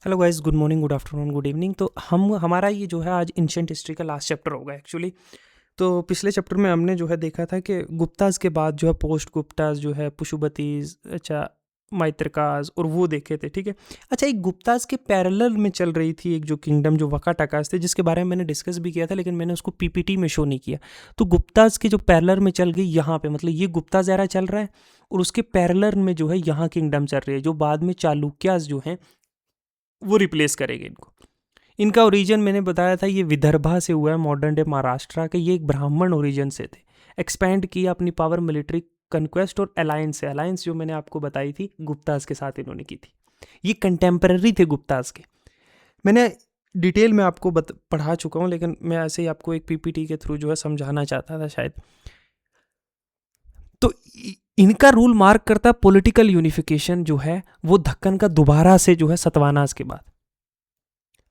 Hello guys, good morning, good afternoon, good evening. तो हमारा ये जो है आज एंशिएंट हिस्ट्री का लास्ट चैप्टर होगा एक्चुअली। तो पिछले चैप्टर में हमने जो है देखा था कि गुप्ताज के बाद जो है पोस्ट गुप्ताज जो है पुशुबतीज, अच्छा माइत्रकाज, और वो देखे थे। ठीक है। अच्छा, एक गुप्ताज के पैरेलल में चल रही थी एक जो किंगडम जो वकाटाकाज थे, जिसके बारे में मैंने डिस्कस भी किया था, लेकिन मैंने उसको पीपीटी में शो नहीं किया। तो गुप्ताज के जो पैरेलल में चल गई यहाँ पे, मतलब ये गुप्ताज एरा चल रहा है और उसके पैरेलल में जो है यहाँ किंगडम चल रही है, जो बाद में चालुक्याज जो हैं वो रिप्लेस करेंगे इनको। इनका ओरिजिन मैंने बताया था, ये विदर्भा से हुआ है, मॉडर्न डे महाराष्ट्र के। ये एक ब्राह्मण ओरिजिन से थे। एक्सपैंड किया अपनी पावर मिलिट्री कन्क्वेस्ट और अलायंस से। अलायंस जो मैंने आपको बताई थी गुप्ताज के साथ इन्होंने की थी। ये कंटेम्पररी थे गुप्ताज के। मैंने डिटेल में आपको पढ़ा चुका हूँ, लेकिन मैं ऐसे ही आपको एक पीपीटी के थ्रू जो है समझाना चाहता था शायद। तो इनका रूल मार्क करता पॉलिटिकल यूनिफिकेशन जो है वो दक्कन का दोबारा से जो है सतवानाज के बाद।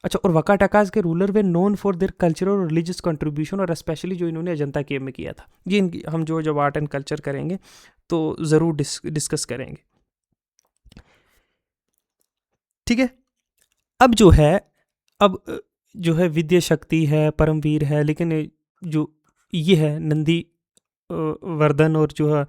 अच्छा, और वकाटाकाज के ruler way known for their cultural और रिलीजियस कंट्रीब्यूशन, और स्पेशली जो इन्होंने अजंता केव में किया था। ये इनकी हम जो जब आर्ट एंड कल्चर करेंगे तो ज़रूर डिस्कस करेंगे। ठीक है। अब जो है, अब जो है विद्या शक्ति है, परमवीर है, लेकिन जो ये है नंदी वर्धन और जो है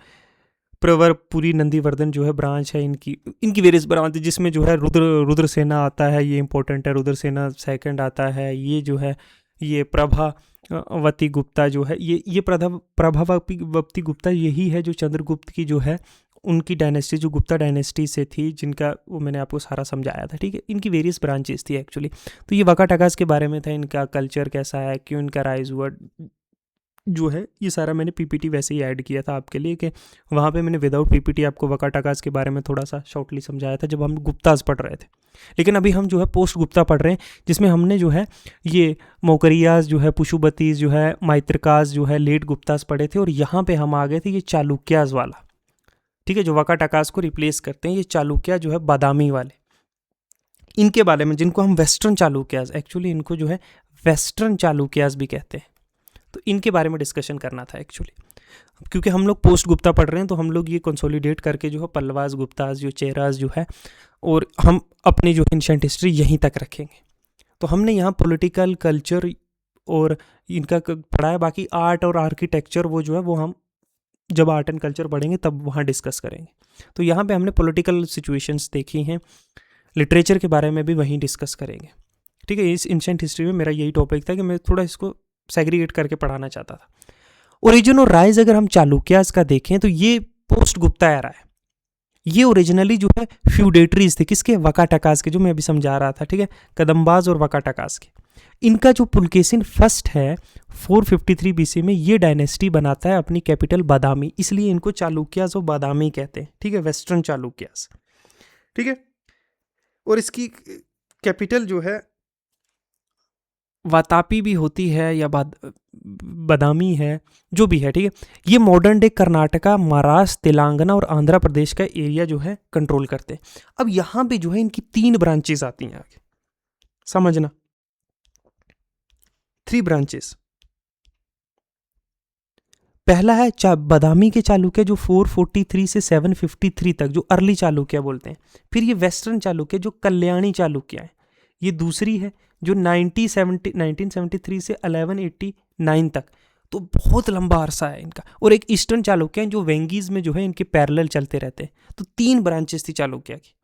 प्रवर पूरी नंदीवर्धन जो है ब्रांच है इनकी इनकी वेरियस ब्रांच, जिसमें जो है रुद्र सेना आता है, ये इंपॉर्टेंट है। रुद्र सेना सेकंड आता है। ये जो है ये प्रभावती गुप्ता जो है, ये प्रभावती गुप्ता यही है जो चंद्रगुप्त की जो है उनकी डायनेस्टी, जो गुप्ता डायनेस्टी से थी, जिनका वो मैंने आपको सारा समझाया था। ठीक है। इनकी वेरियस ब्रांचेस थी एक्चुअली। तो ये वकाटाकाज के बारे में था, इनका कल्चर कैसा है, क्यों इनका राइज हुआ जो है, ये सारा मैंने पीपीटी वैसे ही ऐड किया था आपके लिए, कि वहाँ पे मैंने विदाउट पीपीटी आपको वकाटाकाज के बारे में थोड़ा सा शॉर्टली समझाया था जब हम गुप्ताज पढ़ रहे थे। लेकिन अभी हम जो है पोस्ट गुप्ता पढ़ रहे हैं, जिसमें हमने जो है ये मौकरियाज जो है, पुशुबतीज जो है, माइत्रकाज जो है, लेट गुप्ताज पढ़े थे। और यहाँ पे हम आ गए थे ये चालुक्याज वाला। ठीक है। जो वकाटाकाज को रिप्लेस करते हैं, ये चालुक्या जो है बादामी वाले, इनके बारे में, जिनको हम वेस्टर्न चालुक्याज, एक्चुअली इनको जो है वेस्टर्न चालुक्याज भी कहते हैं। तो इनके बारे में डिस्कशन करना था एक्चुअली। क्योंकि हम लोग पोस्ट गुप्ता पढ़ रहे हैं, तो हम लोग ये कंसोलिडेट करके जो है पल्लवाज, गुप्ताज, जो चेराज जो है, और हम अपनी जो एंशिएंट हिस्ट्री यहीं तक रखेंगे। तो हमने यहाँ पॉलिटिकल कल्चर और इनका पढ़ा है। बाकी आर्ट और आर्किटेक्चर वो जो है वो हम जब आर्ट एंड कल्चर पढ़ेंगे तब वहाँ डिस्कस करेंगे। तो यहाँ पे हमने पॉलिटिकल सिचुएशंस देखी हैं। लिटरेचर के बारे में भी वहीं डिस्कस करेंगे। ठीक है। इस एंशिएंट हिस्ट्री में मेरा यही टॉपिक था कि मैं थोड़ा इसको सेग्रीगेट करके पढ़ाना चाहता था। ओरिजिन और राइज अगर हम चालुक्याज का देखें तो ये पोस्ट गुप्ता एरा है। ये ओरिजिनली जो है फ्यूडेटरीज थे, किसके? वकाटाकाज के, जो मैं अभी समझा रहा था। ठीक है। कदम्बाज और वकाटाकाज के। इनका जो पुलकेसिन फर्स्ट है 453 बीसी में, ये डायनेस्टी बनाता है अपनी कैपिटल बादामी, इसलिए इनको चालुक्याज और बादामी कहते हैं। ठीक है। वेस्टर्न चालुक्याज। ठीक है। और इसकी कैपिटल जो है वातापी भी होती है या बादामी है, जो भी है। ठीक है। ये मॉडर्न डे कर्नाटका, महाराष्ट्र, तेलंगाना और आंध्र प्रदेश का एरिया जो है कंट्रोल करते हैं। अब यहाँ पे जो है इनकी 3 ब्रांचेस आती हैं आगे, समझना। 3 ब्रांचेस। पहला है बादामी के चालुक्य, जो 443 से 753 तक, जो अर्ली चालुक्य बोलते हैं। फिर ये वेस्टर्न चालुक्य, जो कल्याणी चालुक्य है। ये दूसरी है, जो 1973 से 1189 तक। तो बहुत लंबा अरसा है इनका। और एक ईस्टर्न चालुक्य है, जो वेंगीज में जो है इनके पैरेलल चलते रहते हैं। तो 3 ब्रांचेस थी चालुक्य की।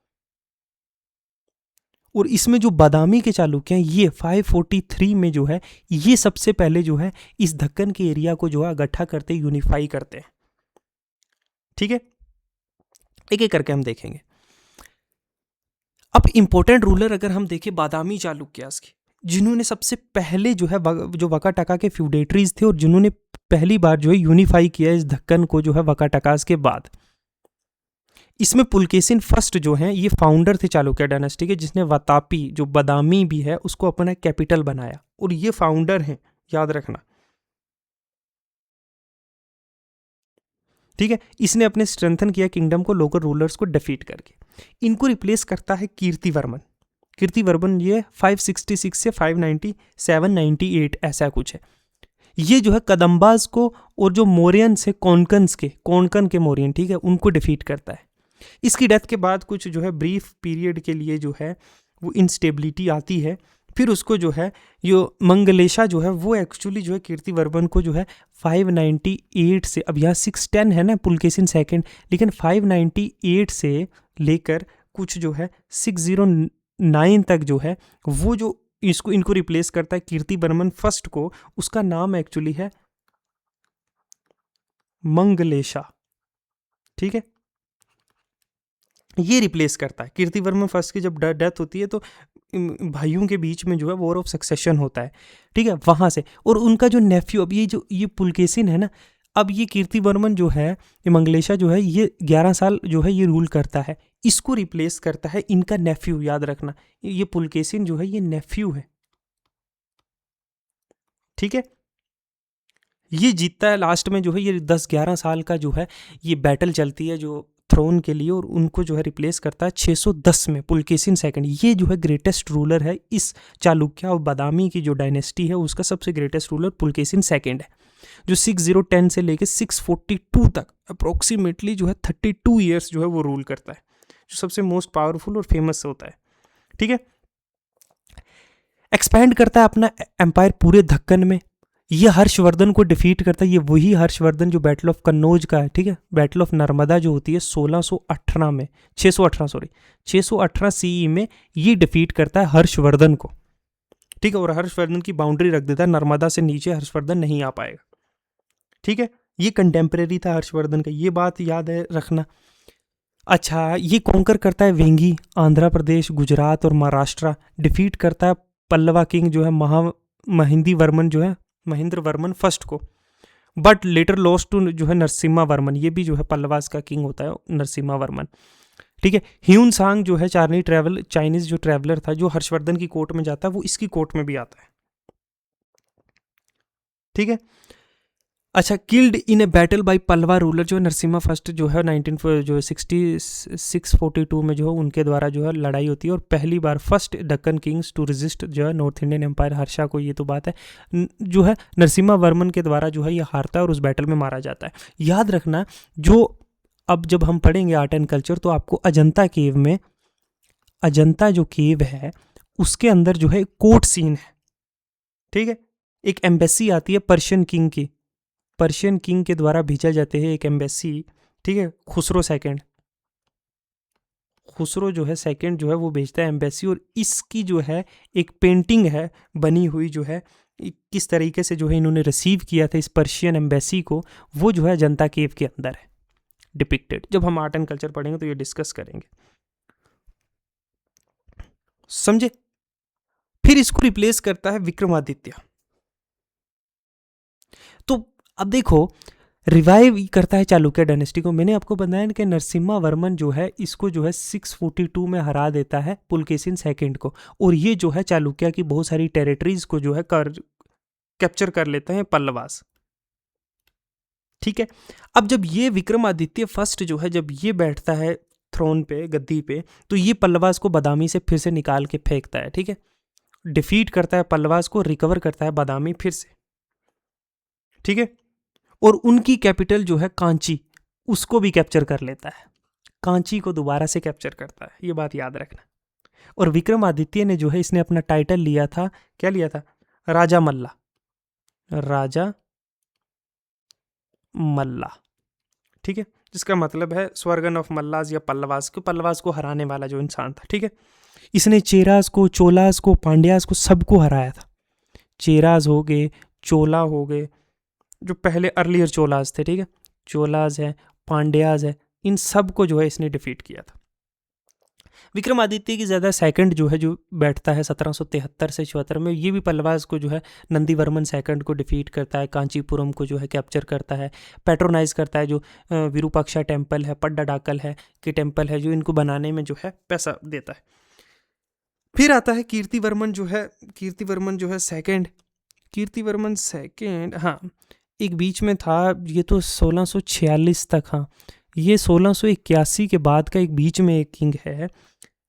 और इसमें जो बादामी के चालुक्य हैं, ये 543 में जो है, ये सबसे पहले जो है इस दक्कन के एरिया को जो है इकट्ठा करते, यूनिफाई करते हैं। ठीक है। एक एक करके हम देखेंगे। अब इंपॉर्टेंट रूलर अगर हम देखें बादामी चालुक्यास की, जिन्होंने सबसे पहले जो है जो वकाटाका के फ्यूडेटरीज थे, और जिन्होंने पहली बार जो है यूनिफाई किया इस दक्कन को जो है वकाटाकास के बाद। इसमें पुलकेसिन फर्स्ट जो है ये फाउंडर थे चालुक्य डायनेस्टी के, जिसने वातापी, जो बादामी भी है, उसको अपना कैपिटल बनाया। और ये फाउंडर हैं, याद रखना। ठीक है। इसने अपने स्ट्रेंथन किया किंगडम को लोकल रूलर्स को डिफीट करके। इनको रिप्लेस करता है कीर्तिवर्मन। कीर्तिवर्मन ये 566 से 597-98 ऐसा कुछ है। ये जो है कदम्बाज को और जो मोरियन से कोंकण के मोरियन, ठीक है, उनको डिफीट करता है। इसकी डेथ के बाद कुछ जो है ब्रीफ पीरियड के लिए जो है वो इंस्टेबिलिटी आती है, फिर उसको जो है यो मंगलेशा जो है वो एक्चुअली जो है कीर्तिवर्मन को जो है 598 से, अब यहाँ 610 है ना पुलकेशिन सेकंड, लेकिन 598 से लेकर कुछ जो है 609 तक जो है वो जो इनको रिप्लेस करता है कीर्तिवर्मन फर्स्ट को, उसका नाम एक्चुअली है मंगलेशा। ठीक है, ये रिप्लेस करता है कीर्तिवर्मन फर्स्ट की जब डेथ होती है तो भाइयों के बीच में जो है वॉर ऑफ सक्सेशन होता है। ठीक है, वहाँ से, और उनका जो नेफ्यू, अब ये पुलकेशिन है ना, अब ये कीर्तिवर्मन जो है, ये मंगलेशा जो है, ये 11 साल जो है ये रूल करता है, इसको रिप्लेस करता है इनका नेफ्यू। याद रखना ये पुलकेशिन जो है ये नेफ्यू है। ठीक है, ये जीतता है लास्ट में जो है, ये 10-11 साल का जो है ये बैटल चलती है जो थ्रोन के लिए, और उनको जो है रिप्लेस करता है 610 में पुलकेशिन सेकंड। ये जो है ग्रेटेस्ट रूलर है इस चालुक्य और बादामी की जो डायनेस्टी है उसका सबसे ग्रेटेस्ट रूलर पुलकेशिन सेकंड है, जो 6010 से लेके 642 तक अप्रोक्सीमेटली जो है 32 ईयर्स जो है वो रूल करता है, जो सबसे मोस्ट पावरफुल और फेमस होता है। ठीक है, एक्सपैंड करता है अपना एम्पायर पूरे दक्कन में, ये हर्षवर्धन को डिफीट करता है, ये वही हर्षवर्धन जो बैटल ऑफ कन्नौज का है। ठीक है, बैटल ऑफ नर्मदा जो होती है 1618 में, 618 सीई में ये डिफीट करता है हर्षवर्धन को। ठीक है, और हर्षवर्धन की बाउंड्री रख देता है, नर्मदा से नीचे हर्षवर्धन नहीं आ पाएगा। ठीक है, ये कंटेम्प्रेरी था हर्षवर्धन का, ये बात याद है रखना। अच्छा, ये कॉन्कर करता है वेंगी, आंध्र प्रदेश, गुजरात और महाराष्ट्र, डिफीट करता है पल्लवा किंग जो है महेंद्र वर्मन फर्स्ट को, बट लेटर लॉस्ट टू जो है नरसिम्हा वर्मन, ये भी जो है पल्लवास का किंग होता है नरसिम्हा वर्मन। ठीक है, ह्यून सांग जो है चाइनीज जो ट्रैवलर था जो हर्षवर्धन की कोर्ट में जाता है, वो इसकी कोर्ट में भी आता है। ठीक है, अच्छा, killed in a battle by Pallava ruler जो है नरसिम्हा फर्स्ट जो है 642 में जो है उनके द्वारा जो है लड़ाई होती है, और पहली बार first Deccan kings to resist जो है नॉर्थ इंडियन एम्पायर हर्षा को, ये तो बात है जो है नरसिम्हा वर्मन के द्वारा जो है ये हारता है और उस बैटल में मारा जाता है। याद रखना, जो अब जब हम पढ़ेंगे आर्ट एंड कल्चर तो आपको अजंता केव में, अजंता जो केव है उसके अंदर जो है कोर्ट सीन है। ठीक है, एक एम्बेसी आती है पर्शियन किंग के द्वारा भेजा जाते हैं एक एम्बेसी। ठीक है, खुसरो जो है सेकंड जो है वो भेजता है एम्बेसी, और इसकी जो है एक पेंटिंग है बनी हुई जो है किस तरीके से जो है इन्होंने रिसीव किया था इस पर्शियन एम्बेसी को, वो जो है जनता केव के अंदर है डिपिक्टेड। जब हम आर्ट एंड कल्चर पढ़ेंगे तो ये डिस्कस करेंगे, समझे। फिर इसको रिप्लेस करता है विक्रमादित्य। तो अब देखो, रिवाइव करता है चालुक्य डायनेस्टी को। मैंने आपको बताया कि नरसिम्हा वर्मन जो है इसको जो है 642 में हरा देता है पुलकेशिन सेकंड को, और ये जो है चालुक्य की बहुत सारी टेरिटरीज को जो है कैप्चर कर लेते हैं पल्लवास। ठीक है, अब जब ये विक्रमादित्य फर्स्ट जो है जब ये बैठता है थ्रोन पे, गद्दी पे, तो ये पल्लवास को बादामी से फिर से निकाल के फेंकता है। ठीक है, डिफीट करता है पल्लवास को, रिकवर करता है बादामी फिर से। ठीक है, और उनकी कैपिटल जो है कांची, उसको भी कैप्चर कर लेता है, कांची को दोबारा से कैप्चर करता है, ये बात याद रखना। और विक्रमादित्य ने जो है इसने अपना टाइटल लिया था, क्या लिया था, राजा मल्ला। ठीक है, जिसका मतलब है स्वर्गन ऑफ मल्लास या पल्लवास को हराने वाला जो इंसान था। ठीक है, इसने चेरास को, चोलास को, पांड्यास को सबको हराया था। चेरास हो गए, चोला हो गए, जो पहले अर्लियर चोलास थे। ठीक है, चोलास है, पांड्यास है, इन सब को जो है इसने डिफीट किया था। विक्रमादित्य की ज़्यादा सेकंड जो है जो बैठता है 1773 से 74 में, ये भी पल्लवास को जो है नंदीवर्मन सेकंड को डिफीट करता है, कांचीपुरम को जो है कैप्चर करता है, पैट्रोनाइज करता है, जो विरूपाक्षा टेम्पल है, पड्डाडाकल है के टेम्पल है, जो इनको बनाने में जो है पैसा देता है। फिर आता है कीर्तिवर्मन जो है सेकंड। हाँ, एक बीच में था, ये तो 1646 तक, हाँ, ये 1681 के बाद का एक बीच में एक किंग है,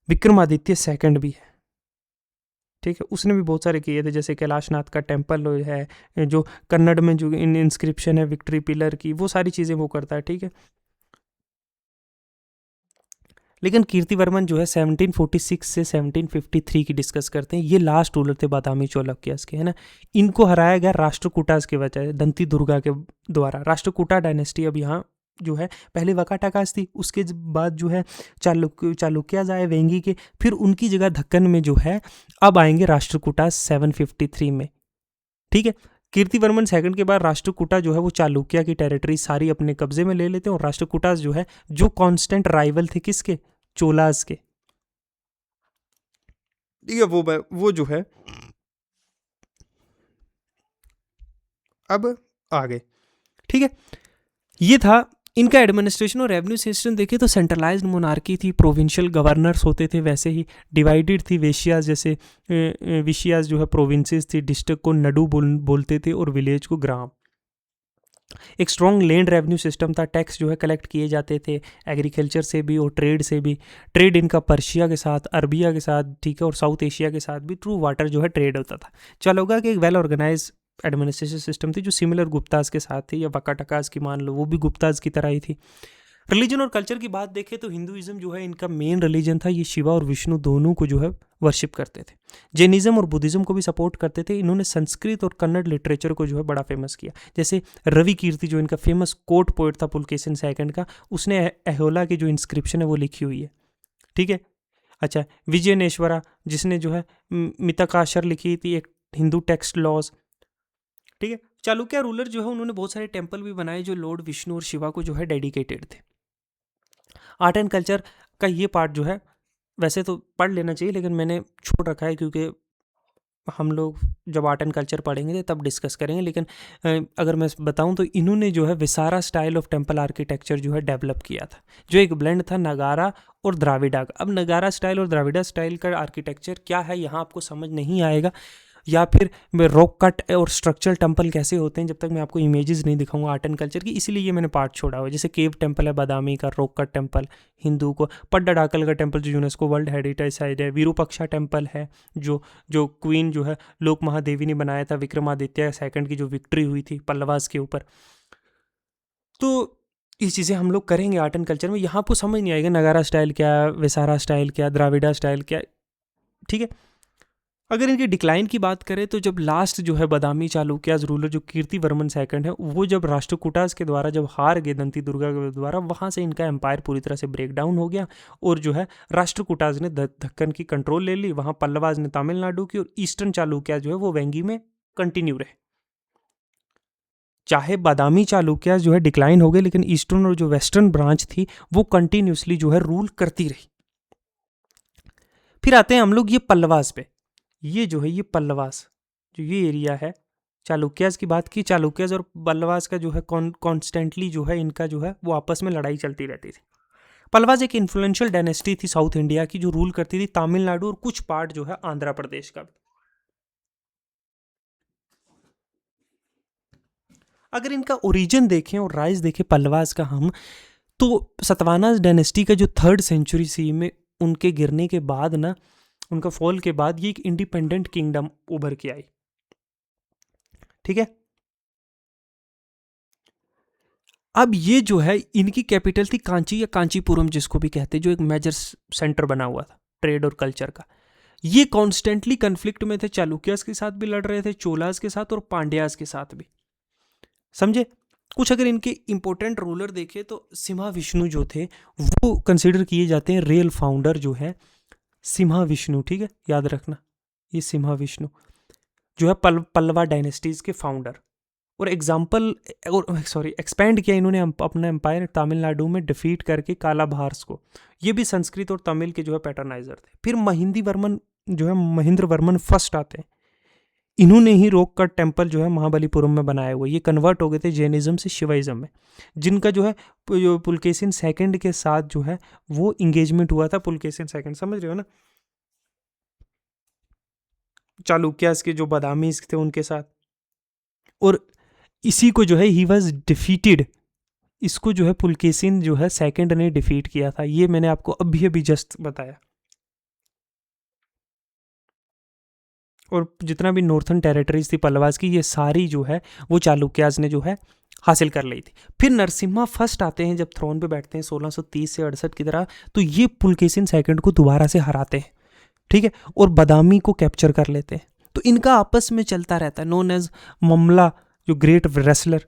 विक्रमादित्य सेकंड भी है। ठीक है, उसने भी बहुत सारे किए थे, जैसे कैलाशनाथ का टेम्पल है, जो कन्नड़ में जो इंस्क्रिप्शन है विक्ट्री पिलर की, वो सारी चीज़ें वो करता है। ठीक है, लेकिन कीर्तिवर्मन जो है 1746 से 1753 की डिस्कस करते हैं। ये लास्ट रूलर थे बादामी चालुक्यास के, है ना। इनको हराया गया राष्ट्रकूटास के वजह दंती दुर्गा के द्वारा। राष्ट्रकूटा डायनेस्टी अब यहाँ जो है पहले वकाटाकास थी, उसके बाद जो है चालुक्यास आए वेंगी के, फिर उनकी जगह दक्कन में जो है अब आएंगे राष्ट्रकूटास 753 में, ठीक है। कीर्तिवर्मन सेकंड के बाद राष्ट्रकूटा जो है वो चालुक्य की टेरिटरी सारी अपने कब्जे में ले लेते हैं, और राष्ट्रकूटास जो है जो कांस्टेंट राइवल थे किसके, चोलास के, ठीक है। वो जो है अब आगे, ठीक है। ये था इनका एडमिनिस्ट्रेशन और रेवेन्यू सिस्टम। देखे तो सेंट्रलाइज्ड मोनार्की थी, प्रोविंशियल गवर्नर्स होते थे, वैसे ही डिवाइडेड थी। वेशियाज जैसे विशियाज जो है प्रोविंसेस थी, डिस्ट्रिक्ट को नडू बोलते थे और विलेज को ग्राम। एक स्ट्रॉन्ग लैंड रेवेन्यू सिस्टम था, टैक्स जो है कलेक्ट किए जाते थे एग्रीकल्चर से भी और ट्रेड से भी। ट्रेड इनका पर्शिया के साथ, अरबिया के साथ, ठीक है, और साउथ एशिया के साथ भी थ्रू वाटर जो है ट्रेड होता था। चलोगा कि एक वेल ऑर्गेनाइज एडमिनिस्ट्रेशन सिस्टम थी जो सिमिलर गुप्ताज के साथ थी, या वकाटकाज की मान लो, वो भी गुप्ताज की तरह ही थी। रिलीजन और कल्चर की बात देखें तो हिंदुइज्म जो है इनका मेन रिलीजन था। ये शिवा और विष्णु दोनों को जो है वर्शिप करते थे। जैनिज्म और बुद्धिज्म को भी सपोर्ट करते थे। इन्होंने संस्कृत और कन्नड़ लिटरेचर को जो है बड़ा फेमस किया। जैसे रवि कीर्ति जो इनका फेमस कोर्ट पोएट था पुलकेशिन सेकंड का, उसने अहोला की जो इंस्क्रिप्शन है वो लिखी हुई है, ठीक है। अच्छा, विजयनेश्वरा जिसने जो है मितकाशर लिखी थी, एक हिंदू टेक्स्ट लॉज, ठीक है। चालुक्य रूलर जो है उन्होंने बहुत सारे टेम्पल भी बनाए जो लॉर्ड विष्णु और शिवा को जो है डेडिकेटेड थे। आर्ट एंड कल्चर का ये पार्ट जो है वैसे तो पढ़ लेना चाहिए, लेकिन मैंने छोड़ रखा है क्योंकि हम लोग जब आर्ट एंड कल्चर पढ़ेंगे तब डिस्कस करेंगे। लेकिन अगर मैं बताऊं तो इन्होंने जो है viscera style of temple architecture जो है डेवलप किया था, जो एक ब्लेंड था नगारा और द्राविडा का। अब नगारा स्टाइल और द्राविडा स्टाइल का आर्किटेक्चर क्या है यहाँ आपको समझ नहीं आएगा, या फिर मैं रॉक कट और स्ट्रक्चरल टेम्पल कैसे होते हैं जब तक मैं आपको इमेजेस नहीं दिखाऊंगा आर्ट एंड कल्चर की, इसीलिए ये मैंने पार्ट छोड़ा हुआ है। जैसे केव टेम्पल है बादामी का, रॉक कट टेम्पल हिंदू को, पड्डाडाकल का टेम्पल जो यूनेस्को वर्ल्ड हेरिटेज साइट है, विरूपक्षा टेम्पल है जो जो क्वीन जो है लोक महादेवी ने बनाया था विक्रमादित्य सेकंड की जो विक्ट्री हुई थी पल्लवास के ऊपर। तो ये चीज़ें हम लोग करेंगे आर्ट एंड कल्चर में। यहाँ आपको समझ नहीं आएगा नगारा स्टाइल क्या, विसारा स्टाइल क्या, द्राविडा स्टाइल क्या, ठीक है। अगर इनके डिक्लाइन की बात करें तो जब लास्ट जो है बादामी चालुक्यास रूलर जो कीर्तिवर्मन सेकंड है, वो जब राष्ट्रकूटास के द्वारा जब हार गए दंती दुर्गा के द्वारा, वहाँ से इनका एम्पायर पूरी तरह से ब्रेक डाउन हो गया, और जो है राष्ट्रकूटास ने दक्कन की कंट्रोल ले ली, वहाँ पल्लवाज ने तमिलनाडु की, और ईस्टर्न चालुक्यास जो है वो वेंगी में कंटिन्यू रहे। चाहे बादामी चालुक्यास जो है डिक्लाइन हो गए, लेकिन ईस्टर्न और जो वेस्टर्न ब्रांच थी वो कंटिन्यूसली जो है रूल करती रही। फिर आते हैं हम लोग ये पल्लवास पे। ये जो है ये पल्लवास जो ये एरिया है, चालुक्यास की बात की, चालुक्यास और पल्लवास का जो है कॉन्स्टेंटली जो है इनका जो है वो आपस में लड़ाई चलती रहती थी। पल्लवास एक इन्फ्लुएंशियल डायनेस्टी थी साउथ इंडिया की, जो रूल करती थी तमिलनाडु और कुछ पार्ट जो है आंध्र प्रदेश का भी। अगर इनका ओरिजिन देखें और राइज देखें पल्लवास का हम, तो सतवाना डायनेस्टी का जो 3rd सेंचुरी सी में उनके गिरने के बाद ना, उनका फॉल के बाद ये एक इंडिपेंडेंट किंगडम उभर के आई, ठीक है। अब ये जो है इनकी कैपिटल थी कांची या कांचीपुरम जिसको भी कहते हैं, जो एक मेजर सेंटर बना हुआ था ट्रेड और कल्चर का। ये कॉन्स्टेंटली कन्फ्लिक्ट में थे, चालुक्यास के साथ भी लड़ रहे थे, चोलास के साथ और पांड्यास के साथ भी, समझे। कुछ अगर इनके इंपॉर्टेंट रूलर देखे तो सिम्हा विष्णु जो थे वो कंसिडर किए जाते हैं रियल फाउंडर जो है सिम्हा विष्णु, ठीक है, याद रखना। ये सिम्हा विष्णु जो है पल्लवा डायनेस्टीज के फाउंडर, और एग्जाम्पल और सॉरी एक्सपैंड किया इन्होंने अपना एम्पायर तमिलनाडु में डिफीट करके कालाभार्स को। ये भी संस्कृत और तमिल के जो है पैटर्नाइजर थे। फिर महिंदी वर्मन जो है महेंद्र वर्मन फर्स्ट आते हैं, इन्होंने ही रोक कट टेम्पल जो है महाबलीपुरम में बनाया हुआ। ये कन्वर्ट हो गए थे जैनिज्म से शिवाइज्म में, जिनका जो है पुलकेशिन सेकंड के साथ जो है वो इंगेजमेंट हुआ था। पुलकेशिन सेकंड समझ रहे हो ना, चालुक्यास के जो बादामीज थे उनके साथ, और इसी को जो है ही वॉज डिफीटेड, इसको जो है पुलकेशिन जो है सेकंड ने डिफीट किया था। ये मैंने आपको अभी अभी जस्ट बताया। और जितना भी नॉर्थन टेरिटरीज थी पल्लवास की, ये सारी जो है वो चालुक्यास ने जो है हासिल कर ली थी। फिर नरसिम्हा फर्स्ट आते हैं जब थ्रोन पे बैठते हैं 1630 से 68 की तरह, तो ये पुलकेशिन सेकंड को दोबारा से हराते हैं, ठीक है, और बादामी को कैप्चर कर लेते हैं। तो इनका आपस में चलता रहता है, नोन एज ममला जो ग्रेट रेसलर,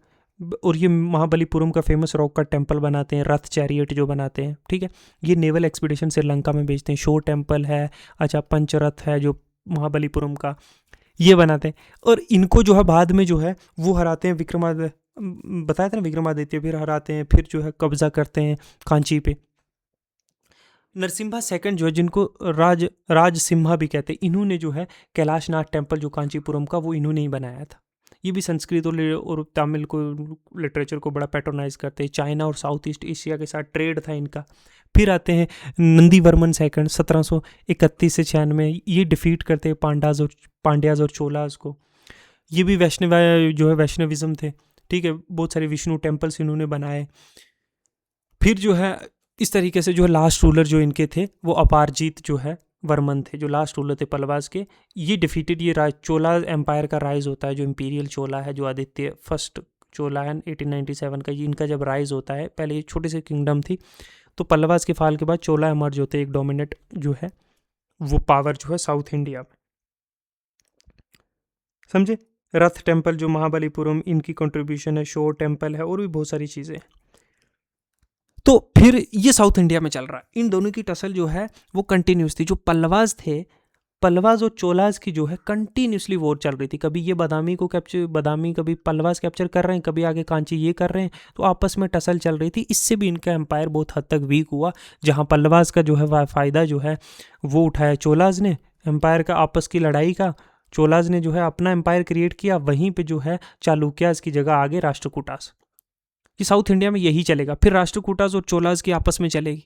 और ये महाबलीपुरम का फेमस रॉक का टेम्पल बनाते हैं, रथ चैरियट जो बनाते हैं, ठीक है। ये नेवल एक्सपीडिशन श्रीलंका में भेजते हैं, शो टेम्पल है, अच्छा पंचरथ है जो महाबलीपुरम का, ये बनाते हैं। और इनको जो है बाद में जो है वो हराते हैं, विक्रमादित्य, बताया था ना विक्रमादित्य, फिर हराते हैं, फिर जो है कब्जा करते हैं कांची पे। नरसिम्हा सेकंड जो है, जिनको राज सिम्हा भी कहते हैं, इन्होंने जो है कैलाशनाथ टेम्पल जो कांचीपुरम का, वो इन्होंने ही बनाया था। ये भी संस्कृत और तमिल को लिटरेचर को बड़ा पैट्रोनाइज करते हैं। चाइना और साउथ ईस्ट एशिया के साथ ट्रेड था इनका। फिर आते हैं नंदीवर्मन सेकंड 1731 से 96, ये डिफीट करते हैं पांड्याज और चोलाज को। ये भी वैष्णव जो है वैष्णविज्म थे, ठीक है, बहुत सारे विष्णु टेम्पल्स इन्होंने बनाए। फिर जो है इस तरीके से जो है लास्ट रूलर जो इनके थे वो अपारजीत जो है वर्मन थे, जो लास्ट रूलर थे पलवास के। ये डिफीटेड, ये चोला एम्पायर का राइज होता है, जो इंपीरियल चोला है, जो आदित्य फर्स्ट चोला है 1897 का, इनका जब राइज होता है, पहले ये छोटी सी किंगडम थी, तो पल्लवास के फाल के बाद चोला एमर्ज होते हैं, एक डोमिनेट जो है वो पावर जो है साउथ इंडिया में, समझे। रथ टेम्पल जो महाबलीपुरम, इनकी कंट्रीब्यूशन है, शोर टेम्पल है, और भी बहुत सारी चीज़ें। तो फिर ये साउथ इंडिया में चल रहा है, इन दोनों की टसल जो है वो कंटिन्यूस थी। जो पल्लवाज थे, पल्लवाज और चोलाज की जो है कंटिन्यूसली वॉर चल रही थी, कभी ये बादामी को कैप्चर, बादामी कभी पल्लवाज कैप्चर कर रहे हैं, कभी आगे कांची ये कर रहे हैं, तो आपस में टसल चल रही थी। इससे भी इनका एम्पायर बहुत हद तक वीक हुआ। जहाँ पल्लवाज का जो है फ़ायदा जो है वो उठाया चोलाज ने, एम्पायर का आपस की लड़ाई का, चोलाज ने जो है अपना एम्पायर क्रिएट किया। वहीं पे जो है चालुक्याज की जगह आगे राष्ट्रकूटास, कि साउथ इंडिया में यही चलेगा। फिर राष्ट्रकूटास और चोलाज की आपस में चलेगी।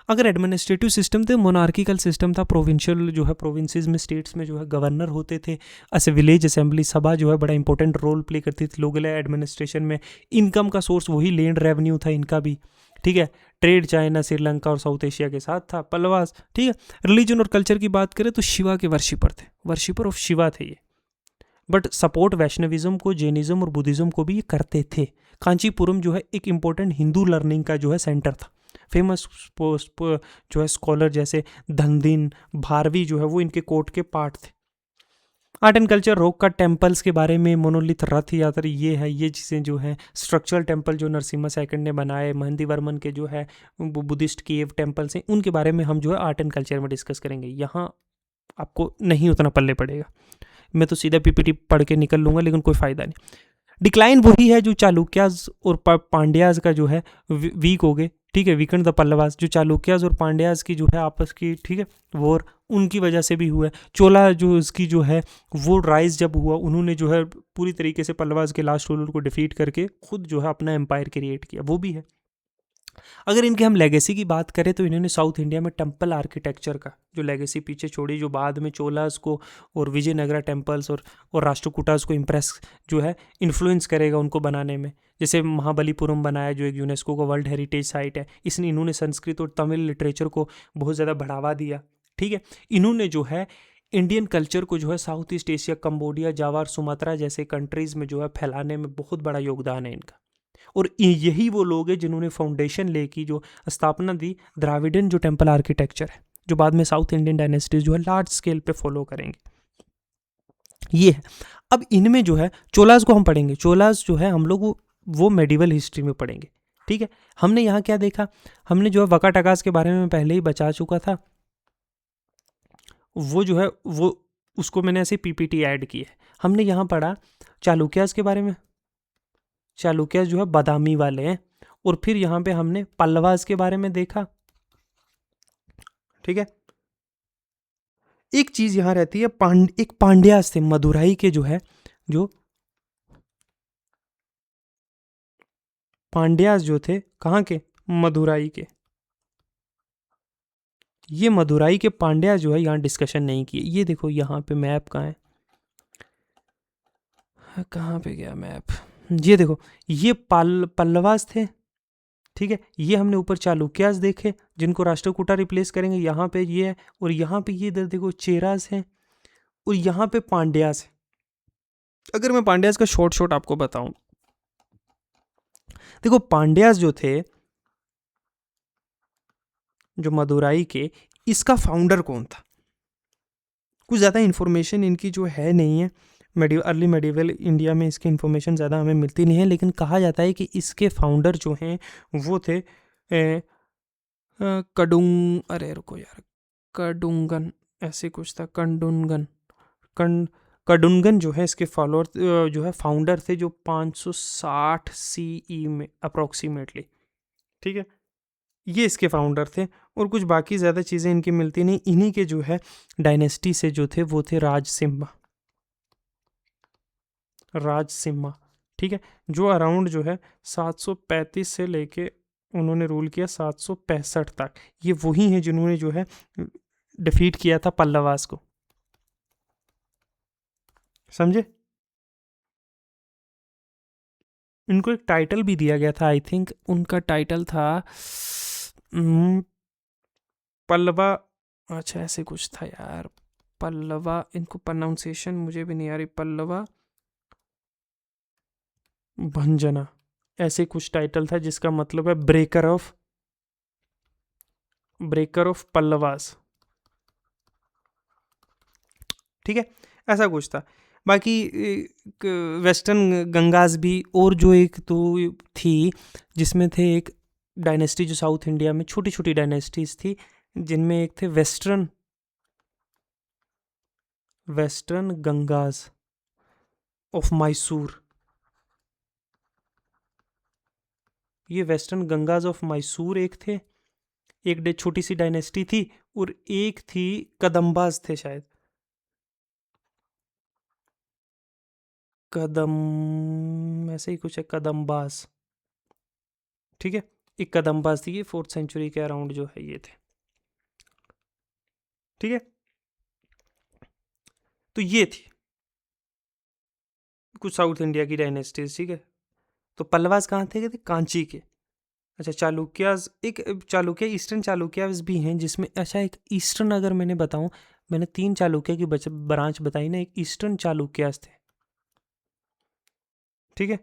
अगर एडमिनिस्ट्रेटिव सिस्टम थे, मोनार्किकल सिस्टम था, प्रोविंशियल जो है प्रोविंसेस में, स्टेट्स में जो है गवर्नर होते थे, ऐसे विलेज असेंबली सभा जो है बड़ा इंपॉर्टेंट रोल प्ले करती थी लोकल एडमिनिस्ट्रेशन में। इनकम का सोर्स वही लैंड रेवेन्यू था इनका भी, ठीक है। ट्रेड चाइना, श्रीलंका और साउथ एशिया के साथ था पल्लवास, ठीक है। रिलीजन और कल्चर की बात करें तो शिवा के वर्शिपर थे, वर्शिपर ऑफ शिवा थे ये, बट सपोर्ट वैष्णविज्म को, जैनिज्म और बुद्धिज्म को भी ये करते थे। कांचीपुरम जो है एक इंपॉर्टेंट हिंदू लर्निंग का जो है सेंटर था। फेमस जो है स्कॉलर जैसे धनदिन, भारवी जो है वो इनके कोर्ट के पार्ट थे। आर्ट एंड कल्चर, रॉक का टेम्पल्स के बारे में, मोनोलिथ, रथ यात्रा, ये है, ये चीज़ें जो हैं। स्ट्रक्चरल टेम्पल जो नरसिम्हा सेकंड ने बनाए, महंदी वर्मन के जो है बुद्धिस्ट केव टेम्पल्स हैं, उनके बारे में हम जो है आर्ट एंड कल्चर में डिस्कस करेंगे। यहाँ आपको नहीं उतना पल्ले पड़ेगा, मैं तो सीधा पीपीटी पढ़ के निकल लूँगा, लेकिन कोई फ़ायदा नहीं। डिक्लाइन वही है जो चालुक्याज और पांड्याज का जो है वीक हो गए, ठीक है, वीकेंड द पल्लवास। जो चालुक्याज और पांड्याज की जो है आपस की, ठीक है, वॉर उनकी वजह से भी हुआ है। चोला जो इसकी जो है वो राइज जब हुआ, उन्होंने जो है पूरी तरीके से पल्लवास के लास्ट रूलर को डिफीट करके खुद जो है अपना एम्पायर क्रिएट किया, वो भी है। अगर इनके हम लेगेसी की बात करें तो इन्होंने साउथ इंडिया में टेम्पल आर्किटेक्चर का जो लेगेसी पीछे छोड़ी, जो बाद में चोलास को और विजयनगरा टेम्पल्स और राष्ट्रकूटास को इम्प्रेस जो है इन्फ्लुएंस करेगा उनको बनाने में। जैसे महाबलीपुरम बनाया जो एक यूनेस्को का वर्ल्ड हेरिटेज साइट है, इसने इन्होंने संस्कृत और तमिल लिटरेचर को बहुत ज़्यादा बढ़ावा दिया, ठीक है। इन्होंने जो है इंडियन कल्चर को जो है साउथ ईस्ट एशिया, कंबोडिया, जावा और सुमात्रा जैसे कंट्रीज़ में जो है फैलाने में बहुत बड़ा योगदान है इनका। और यही वो लोग हैं जिन्होंने फाउंडेशन ले की, जो स्थापना दी द्राविडन जो टेम्पल आर्किटेक्चर है, जो बाद में साउथ इंडियन डायनेस्टीज जो है लार्ज स्केल पे फॉलो करेंगे, ये है। अब इनमें जो है चोलास को हम पढ़ेंगे। चोलास जो है हम लोग वो मेडिवल हिस्ट्री में पढ़ेंगे, ठीक है। हमने यहाँ क्या देखा, हमने जो है वकाटकास के बारे में पहले ही बचा चुका था, वो जो है वो उसको मैंने ऐसे पीपीटी ऐड की है। हमने यहाँ पढ़ा चालुक्यास के बारे में, चालुक्यास जो है बादामी वाले हैं। और फिर यहाँ पे हमने पल्लवास के बारे में देखा, ठीक है। एक चीज यहाँ रहती है, एक पांड्यास थे मदुराई के, जो है जो पांड्यास जो थे कहाँ के, मदुराई के। ये मदुराई के पांड्या जो है यहाँ डिस्कशन नहीं किए। ये देखो यहाँ पे मैप कहाँ है, कहाँ पे गया मैप, ये देखो, ये पल्लवास थे, ठीक है। ये हमने ऊपर चालुक्यास देखे जिनको राष्ट्रकूटा रिप्लेस करेंगे, यहाँ पे ये है, और यहाँ पे ये इधर देखो चेरास हैं, और यहाँ पे पांड्यास है। अगर मैं पांड्यास का शॉर्ट आपको बताऊं, देखो पांड्यास जो थे, जो मदुराई के, इसका फाउंडर कौन था, कुछ ज़्यादा इन्फॉर्मेशन इनकी जो है नहीं है। अर्ली मेडिवल इंडिया में इसकी इन्फॉर्मेशन ज़्यादा हमें मिलती नहीं है, लेकिन कहा जाता है कि इसके फाउंडर जो हैं वो थे अरे रुको यार, कडुंगन, ऐसे कुछ था, कंडुनगन, कं कडुनगन जो है इसके फॉलोअर जो है फाउंडर थे, जो 560 सीई में अप्रोक्सीमेटली, ठीक है, ये इसके फाउंडर थे। और कुछ बाकी ज़्यादा चीज़ें इनकी मिलती नहीं। इन्हीं के जो है डायनेस्टी से जो थे वो थे राजसिम्हा, ठीक है, जो अराउंड जो है 735 से लेके उन्होंने रूल किया 765 तक। ये वही हैं जिन्होंने जो है डिफीट किया था पल्लवास को, समझे। इनको एक टाइटल भी दिया गया था, आई थिंक उनका टाइटल था पल्लवा, अच्छा ऐसे कुछ था यार, पल्लवा, इनको प्रोनाउंसिएशन मुझे भी नहीं आ रही, पल्लवा भंजना, ऐसे कुछ टाइटल था जिसका मतलब है ब्रेकर ऑफ पल्लवास, ठीक है, ऐसा कुछ था। बाकी वेस्टर्न गंगास भी, और जो एक तो थी जिसमें थे एक डायनेस्टी जो साउथ इंडिया में छोटी छोटी डायनेस्टीज थी, जिनमें एक थे वेस्टर्न गंगास ऑफ मैसूर। ये वेस्टर्न गंगाज ऑफ मैसूर एक थे, एक छोटी सी डायनेस्टी थी, और एक थी कदम्बाज थे शायद, कदम ऐसे ही कुछ है, कदम्बाज, ठीक है, एक कदम्बाज थी, ये 4th सेंचुरी के अराउंड जो है ये थे, ठीक है। तो ये थी कुछ साउथ इंडिया की डायनेस्टीज, ठीक है। तो पल्लवास कहाँ थे, कहते कांची के। अच्छा चालुक्यास, एक चालुक्य ईस्टर्न चालुक्यास भी हैं जिसमें, अच्छा एक ईस्टर्न अगर मैंने बताऊं, मैंने 3 चालुक्य की ब्रांच बताई ना, एक ईस्टर्न चालुक्यास थे, ठीक है।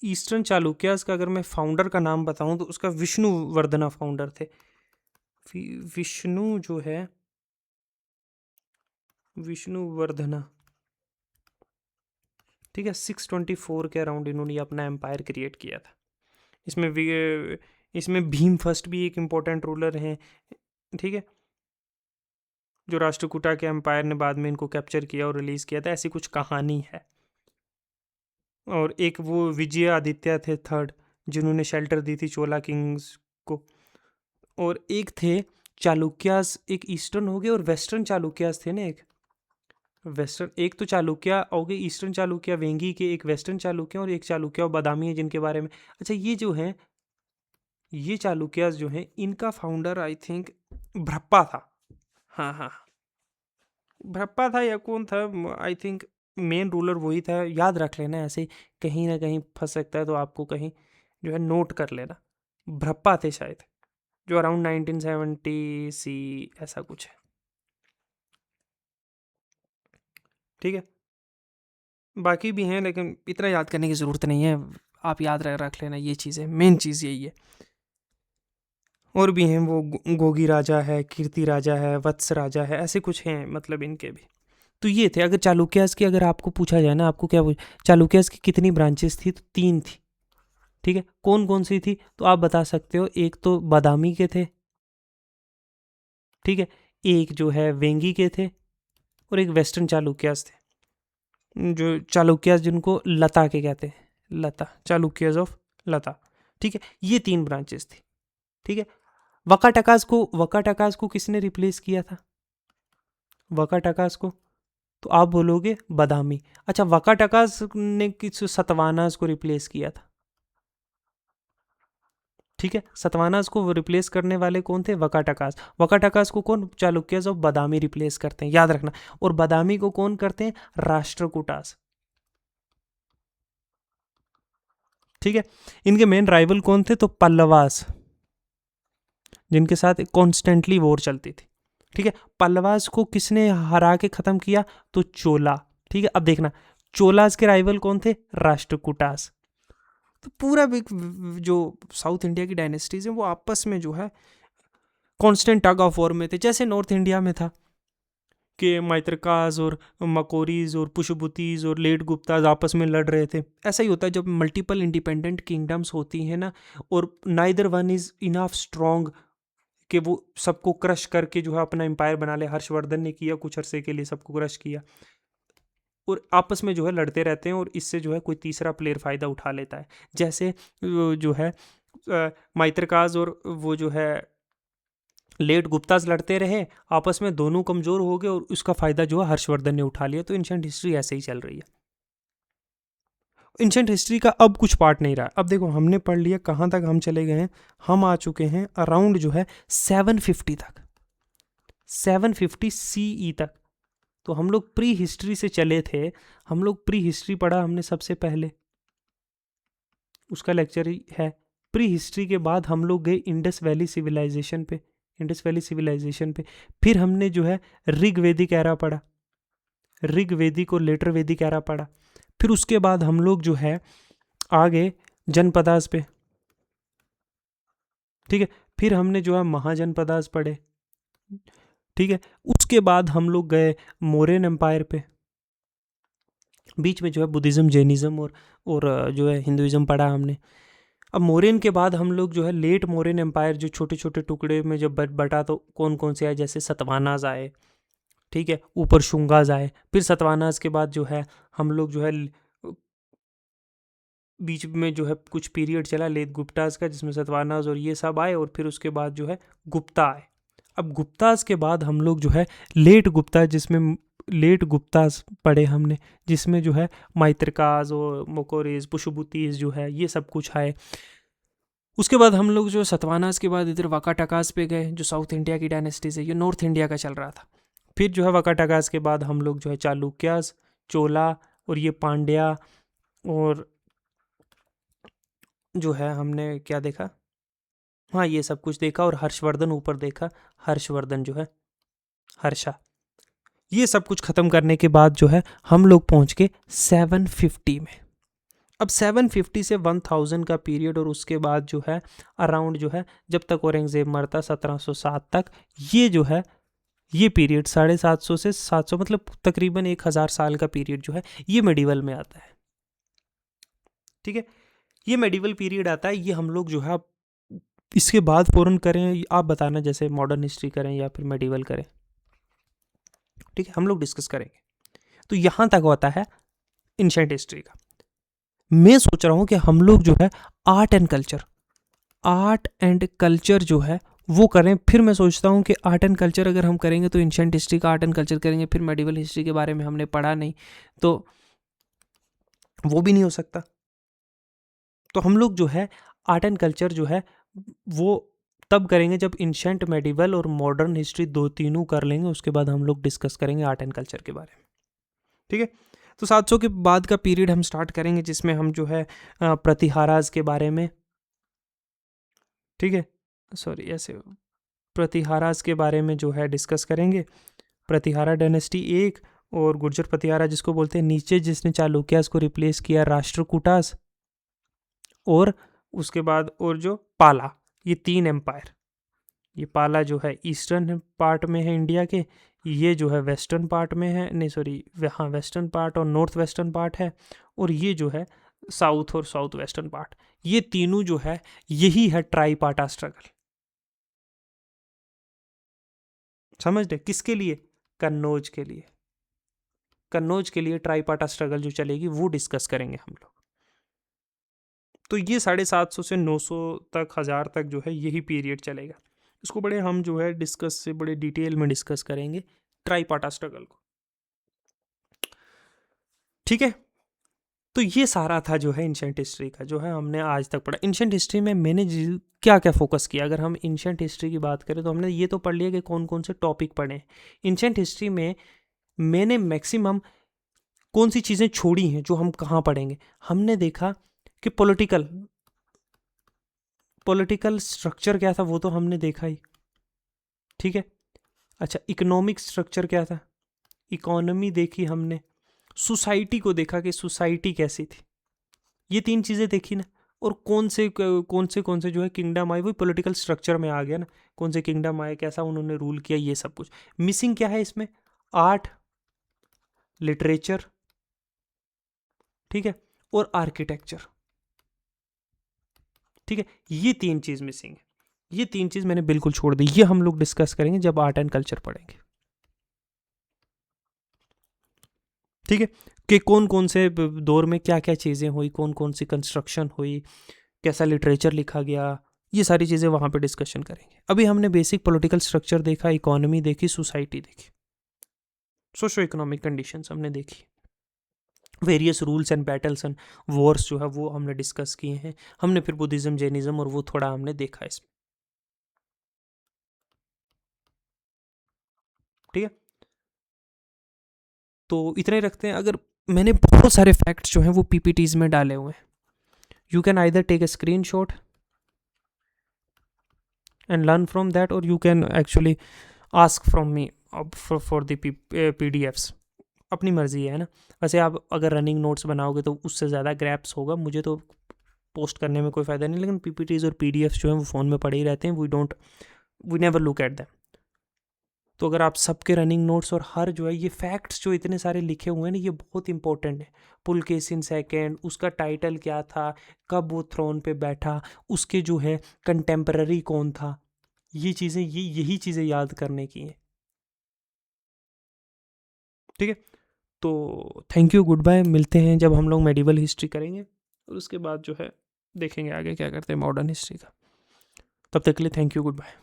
ईस्टर्न चालुक्यास का अगर मैं फाउंडर का नाम बताऊं तो उसका विष्णुवर्धना फाउंडर थे। विष्णु जो है, विष्णुवर्धना, ठीक है, 624 के अराउंड इन्होंने ये अपना एम्पायर क्रिएट किया था। इसमें भीम फर्स्ट भी एक इम्पोर्टेंट रूलर हैं, ठीक है, जो राष्ट्रकूटा के एम्पायर ने बाद में इनको कैप्चर किया और रिलीज किया था, ऐसी कुछ कहानी है। और एक वो विजय आदित्य थे थर्ड, जिन्होंने शेल्टर दी थी चोला किंग्स को। और एक थे चालुक्यास, एक ईस्टर्न हो गए और वेस्टर्न चालुक्यास थे ना, एक वेस्टर्न, एक तो चालुक्य हो गए ईस्टर्न चालुक्य वेंगी के, एक वेस्टर्न चालुक्य, और एक चालुक्य बादामी है जिनके बारे में, अच्छा ये जो है, ये चालुक्यास जो हैं इनका फाउंडर आई थिंक भ्रप्पा था। हाँ हाँ, भ्रप्पा था या कौन था, आई थिंक मेन रूलर वही था, याद रख लेना, ऐसे कहीं ना कहीं फंस सकता है तो आपको कहीं जो है नोट कर लेना। भ्रप्पा थे शायद, जो अराउंड 1970 सी ऐसा कुछ है, ठीक है। बाकी भी हैं लेकिन इतना याद करने की ज़रूरत नहीं है, आप याद रख लेना, ये चीज़ है, मेन चीज़ यही है। और भी हैं वो गोगी राजा है, कीर्ति राजा है, वत्स राजा है, ऐसे कुछ हैं मतलब इनके भी। तो ये थे। अगर चालुक्यास की अगर आपको पूछा जाए ना, आपको क्या चालुक्यास की कितनी ब्रांचेस थी, तो 3 थी, ठीक है। कौन कौन सी थी तो आप बता सकते हो, एक तो बादामी के थे, ठीक है, एक जो है वेंगी के थे, और एक वेस्टर्न चालुक्यास थे, जो चालुक्यास जिनको लता के कहते हैं, लता, चालुक्यास ऑफ लता, ठीक है। ये 3 ब्रांचेस थी, ठीक है। वकाटकास को किसने रिप्लेस किया था, वकाटकास को, तो आप बोलोगे बादामी। अच्छा वकाटकास ने किस सतवानास को रिप्लेस किया था, ठीक है। सतवानास को रिप्लेस करने वाले कौन थे, वकाटकास। वकाटकास को कौन, चालुक्यस ऑफ बादामी रिप्लेस करते हैं, याद रखना। और बादामी को कौन करते हैं, राष्ट्रकूटास, ठीक है। इनके मेन राइवल कौन थे, तो पल्लवास, जिनके साथ कॉन्स्टेंटली वॉर चलती थी, ठीक है। पल्लवास को किसने हरा के खत्म किया, तो चोला, ठीक है, अब देखना चोलास के राइवल कौन थे, राष्ट्रकूटास। तो पूरा जो साउथ इंडिया की डायनेस्टीज हैं वो आपस में जो है कांस्टेंट टग ऑफ वॉर में थे। जैसे नॉर्थ इंडिया में था कि मैत्रकाज और मकोरीज और पुष्यभूतिज और लेट गुप्ताज आपस में लड़ रहे थे। ऐसा ही होता है जब मल्टीपल इंडिपेंडेंट किंगडम्स होती हैं ना, और neither one is enough strong कि वो सबको क्रश करके जो है अपना एम्पायर बना ले। हर्षवर्धन ने किया कुछ अरसे के लिए, सबको क्रश किया, और आपस में जो है लड़ते रहते हैं, और इससे जो है कोई तीसरा प्लेयर फ़ायदा उठा लेता है। जैसे जो है मैत्रकाज और वो जो है लेट गुप्ताज लड़ते रहे आपस में, दोनों कमज़ोर हो गए, और उसका फ़ायदा जो है हर्षवर्धन ने उठा लिया। तो एंशिएंट हिस्ट्री ऐसे ही चल रही है। एंशिएंट हिस्ट्री का अब कुछ पार्ट नहीं रहा। अब देखो हमने पढ़ लिया, कहाँ तक हम चले गए हैं, हम आ चुके हैं अराउंड जो है 750 तक, 750 CE तक। तो हम लोग प्री हिस्ट्री से चले थे, हम लोग प्री हिस्ट्री पढ़ा हमने सबसे पहले, उसका लेक्चर ही है। प्री हिस्ट्री के बाद हम लोग गए इंडस वैली सिविलाइजेशन पे, इंडस वैली सिविलाइजेशन पे। फिर हमने जो है ऋग्वेदिक एरा पढ़ा, ऋग्वेदिक और लेटर वैदिक एरा पढ़ा। फिर उसके बाद हम लोग जो है आगे जनपदास पे, ठीक है। फिर हमने जो है महाजनपदास पढ़े, ठीक है। उसके बाद हम लोग गए मौर्यन एम्पायर पे, बीच में जो है बुद्धिज़्म, जैनिज़्म और जो है हिंदुइज़्म पढ़ा हमने। अब मौर्यन के बाद हम लोग जो है लेट मौर्यन एम्पायर, जो छोटे छोटे टुकड़े में जब बटा तो कौन कौन से आए, जैसे सतवानाज आए, ठीक है, ऊपर शुंगाज आए। फिर सतवानाज के बाद जो है हम लोग जो है बीच में जो है कुछ पीरियड चला लेट गुप्ताज का, जिसमें सतवानाज और ये सब आए, और फिर उसके बाद जो है गुप्ता आए। अब गुप्ताज के बाद हम लोग जो है लेट गुप्ता, जिसमें लेट गुप्ताज पढ़े हमने, जिसमें जो है मैत्रकाज और मोकोरेज पुष्यभूतिज जो है ये सब कुछ आए। उसके बाद हम लोग जो सतवानाज के बाद इधर वाकाटकास पे गए, जो साउथ इंडिया की डायनेस्टीज है, ये नॉर्थ इंडिया का चल रहा था। फिर जो है वाकाटकास के बाद हम लोग जो है चालुक्यास, चोला और ये पांड्या, और जो है हमने क्या देखा, हाँ ये सब कुछ देखा, और हर्षवर्धन ऊपर देखा, हर्षवर्धन जो है हर्षा। ये सब कुछ ख़त्म करने के बाद जो है हम लोग पहुंच के 750 में। अब 750 से 1000 का पीरियड, और उसके बाद जो है अराउंड जो है जब तक औरंगज़ेब मरता 1707 तक, ये जो है ये पीरियड 750 से 700 मतलब तकरीबन 1000 साल का पीरियड जो है ये मेडिवल में आता है, ठीक है। ये मेडिवल पीरियड आता है, ये हम लोग जो है इसके बाद फ़ौरन करें, आप बताना, जैसे मॉडर्न हिस्ट्री करें या फिर मेडिवल करें, ठीक है, हम लोग डिस्कस करेंगे। तो यहाँ तक होता है एंशिएंट हिस्ट्री का। मैं सोच रहा हूँ कि हम लोग जो है आर्ट एंड कल्चर जो है वो करें। फिर मैं सोचता हूँ कि आर्ट एंड कल्चर अगर हम करेंगे तो एंशिएंट हिस्ट्री का आर्ट एंड कल्चर करेंगे, फिर मेडिवल हिस्ट्री के बारे में हमने पढ़ा नहीं, तो वो भी नहीं हो सकता। तो हम लोग जो है आर्ट एंड कल्चर जो है वो तब करेंगे जब एंशिएंट, मेडिवल और मॉडर्न हिस्ट्री दो तीनों कर लेंगे, उसके बाद हम लोग डिस्कस करेंगे आर्ट एंड कल्चर के बारे में, ठीक है। तो 700 के बाद का पीरियड हम स्टार्ट करेंगे, जिसमें हम जो है प्रतिहाराज के बारे में, ठीक है, सॉरी ऐसे प्रतिहाराज के बारे में जो है डिस्कस करेंगे। प्रतिहारा डायनेस्टी एक, और गुर्जर प्रतिहारा जिसको बोलते हैं नीचे, जिसने चालुक्यास को रिप्लेस किया राष्ट्रकूटास, और उसके बाद और जो पाला, ये 3 एम्पायर। ये पाला जो है ईस्टर्न पार्ट में है इंडिया के, ये जो है वेस्टर्न पार्ट में है, नहीं सॉरी हाँ वेस्टर्न पार्ट और नॉर्थ वेस्टर्न पार्ट है, और ये जो है साउथ और साउथ वेस्टर्न पार्ट। ये तीनों जो है यही है ट्राईपाटा स्ट्रगल। समझ रहे किसके लिए? कन्नौज के लिए। कन्नौज के लिए ट्राईपाटा स्ट्रगल जो चलेगी वो डिस्कस करेंगे हम लोग। तो ये 750 से 900 तक 1000 तक जो है यही पीरियड चलेगा। इसको बड़े हम जो है डिस्कस से बड़े डिटेल में डिस्कस करेंगे ट्राईपाटा स्ट्रगल को, ठीक है। तो ये सारा था जो है एंशिएंट हिस्ट्री का, जो है हमने आज तक पढ़ा। एंशिएंट हिस्ट्री में मैंने क्या क्या फोकस किया, अगर हम एंशिएंट हिस्ट्री की बात करें तो हमने ये तो पढ़ लिया कि कौन कौन से टॉपिक पढ़े। एंशिएंट हिस्ट्री में मैंने मैक्सिमम कौन सी चीज़ें छोड़ी हैं जो हम कहाँ पढ़ेंगे। हमने देखा कि पॉलिटिकल स्ट्रक्चर क्या था, वो तो हमने देखा ही, ठीक है। अच्छा, इकोनॉमिक स्ट्रक्चर क्या था, इकोनॉमी देखी हमने। सोसाइटी को देखा कि सोसाइटी कैसी थी, ये 3 चीज़ें देखी ना। और कौन से जो है किंगडम आए, वही पॉलिटिकल स्ट्रक्चर में आ गया ना, कौन से किंगडम आए, कैसा उन्होंने रूल किया, ये सब कुछ। मिसिंग क्या है इसमें? आर्ट, लिटरेचर, ठीक है, और आर्किटेक्चर, ठीक है, ये 3 चीज़ मिसिंग है। ये 3 चीज़ मैंने बिल्कुल छोड़ दी, ये हम लोग डिस्कस करेंगे जब आर्ट एंड कल्चर पढ़ेंगे, ठीक है, कि कौन कौन से दौर में क्या क्या चीज़ें हुई, कौन कौन सी कंस्ट्रक्शन हुई, कैसा लिटरेचर लिखा गया, ये सारी चीज़ें वहाँ पे डिस्कशन करेंगे। अभी हमने बेसिक पॉलिटिकल स्ट्रक्चर देखा, इकोनॉमी देखी, सोसाइटी देखी, सोशो इकोनॉमिक कंडीशंस हमने देखी, various rules and battles and Wars जो है वो हमने डिस्कस किए हैं। हमने फिर बुद्धिज़्म, जैनिज़्म और वो थोड़ा हमने देखा इसमें, ठीक है। तो इतने रखते हैं। अगर मैंने बहुत सारे फैक्ट्स जो हैं वो पीपीटीज में डाले हुए हैं, you can either take a screenshot and learn from that, और you can actually ask from me for the PDFs, अपनी मर्जी है ना। वैसे आप अगर रनिंग नोट्स बनाओगे तो उससे ज़्यादा ग्रैप्स होगा, मुझे तो पोस्ट करने में कोई फ़ायदा नहीं, लेकिन पीपीटीज और पीडीएफ्स जो हैं वो फ़ोन में पड़े ही रहते हैं, we never look at them. तो अगर आप सबके रनिंग नोट्स और हर जो है ये फैक्ट्स जो इतने सारे लिखे हुए हैं ना, ये बहुत इंपॉर्टेंट है। पुलकेसिन सेकेंड, उसका टाइटल क्या था, कब वो थ्रोन पे बैठा, उसके जो है कंटेम्पररी कौन था, ये चीज़ें, यही चीज़ें याद करने की हैं, ठीक है। तो थैंक यू, गुड बाय, मिलते हैं जब हम लोग मेडिवल हिस्ट्री करेंगे, और उसके बाद जो है देखेंगे आगे क्या करते हैं मॉडर्न हिस्ट्री का। तब तक के लिए थैंक यू, गुड बाय।